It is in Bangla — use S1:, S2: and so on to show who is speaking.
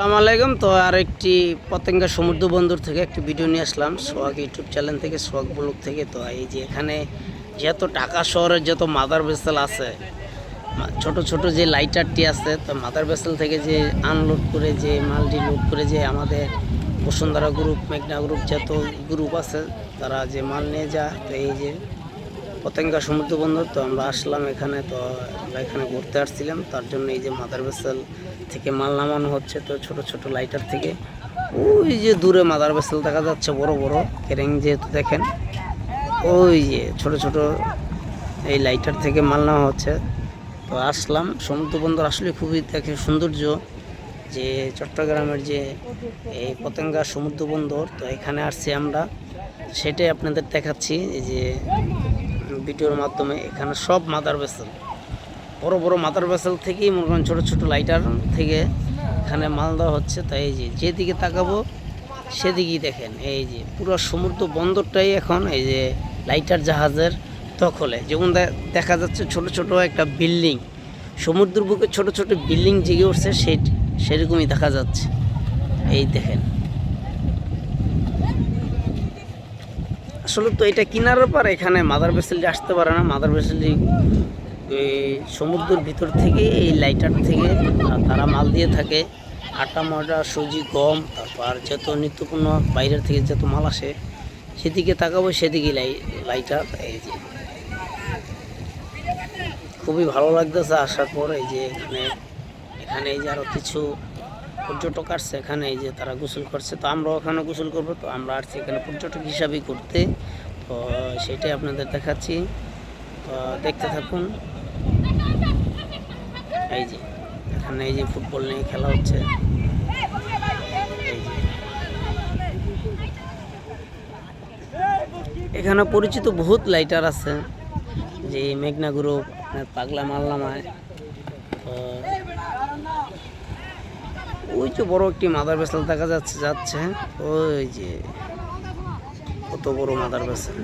S1: আসসালামু আলাইকুম। তো আর একটি পতেঙ্গা সমুদ্র বন্দর থেকে একটি ভিডিও নিয়ে আসলাম সোহাগ ইউটিউব চ্যানেল থেকে, সোহাগ ব্লগ থেকে। তো এই যে এখানে যেহেতু ঢাকা শহরের যত মাদার ভেসেল আছে, ছোট ছোট যে লাইটারটি আছে, তো মাদার ভেসেল থেকে যে আনলোড করে যে মালটি লোড করে যে আমাদের বসুন্ধরা গ্রুপ, মেঘনা গ্রুপ যত গ্রুপ আছে তারা যে মাল নিয়ে যায়। তো এই যে পতেঙ্গা সমুদ্র বন্দর, তো আমরা আসলাম এখানে। তো আমরা এখানে ঘুরতে আসছিলাম, তার জন্য এই যে মাদার ভেসেল থেকে মাল নামানো হচ্ছে। তো ছোট ছোট লাইটার থেকে ওই যে দূরে মাদার ভেসেল দেখা যাচ্ছে, বড় বড় কেরেং যেহেতু দেখেন, ওই যে ছোট ছোট এই লাইটার থেকে মাল নেওয়া হচ্ছে। তো আসলাম সমুদ্র বন্দর, আসলে খুবই দেখে সৌন্দর্য যে চট্টগ্রামের যে এই পতেঙ্গা সমুদ্র বন্দর। তো এখানে আসছি আমরা, সেটাই আপনাদের দেখাচ্ছি এই যে ভিডিওর মাধ্যমে। এখানে সব মাদার ভেসেল, বড় বড় মাদার ভেসেল থেকেই মনে করেন ছোটো ছোটো লাইটার থেকে এখানে মাল দেওয়া হচ্ছে। তাই এই যে যেদিকে তাকাবো সেদিকেই দেখেন, এই যে পুরো সমুদ্র বন্দরটাই এখন এই যে লাইটার জাহাজের দখলে। যেমন দেখা যাচ্ছে ছোট ছোট একটা বিল্ডিং, সমুদ্রের বুকে ছোট ছোট বিল্ডিং জেগে উঠছে, সেরকমই দেখা যাচ্ছে। এই দেখেন, আসলে তো এটা কিনারের পর এখানে মাদার ভেসেলটি আসতে পারে না। মাদার ভেসেলটি এই সমুদ্রের ভিতর থেকে এই লাইটার থেকে তারা মাল দিয়ে থাকে, আটা ময়দা সুজি গম, তারপর যত নিত্যপূর্ণ বাইরের থেকে যত মাল আসে সেদিকে তাকাবো সেদিকে লাইটার। এই যে খুবই ভালো লাগতেছে আসার পর। এই যে এখানে এখানে এই যে আরও কিছু পর্যটক আসছে এখানে, এই যে তারা গোসল করছে। তো আমরাও ওখানে গোসল করবো। তো আমরা আসছি এখানে পর্যটক হিসাবেই করতে। তো সেটাই আপনাদের দেখাচ্ছি, তো দেখতে থাকুন। এই যে এখানে এই যে ফুটবল নিয়ে খেলা হচ্ছে। এই যে এখানে পরিচিত বহুত লাইটার আছে, যে মেঘনা গ্রুপ, আপনার পাগলা মাল্লামায়। তো ওই যে বড় একটি মাদার ভেসেল দেখা যাচ্ছে, ওই যে কত বড় মাদার ভেসেল।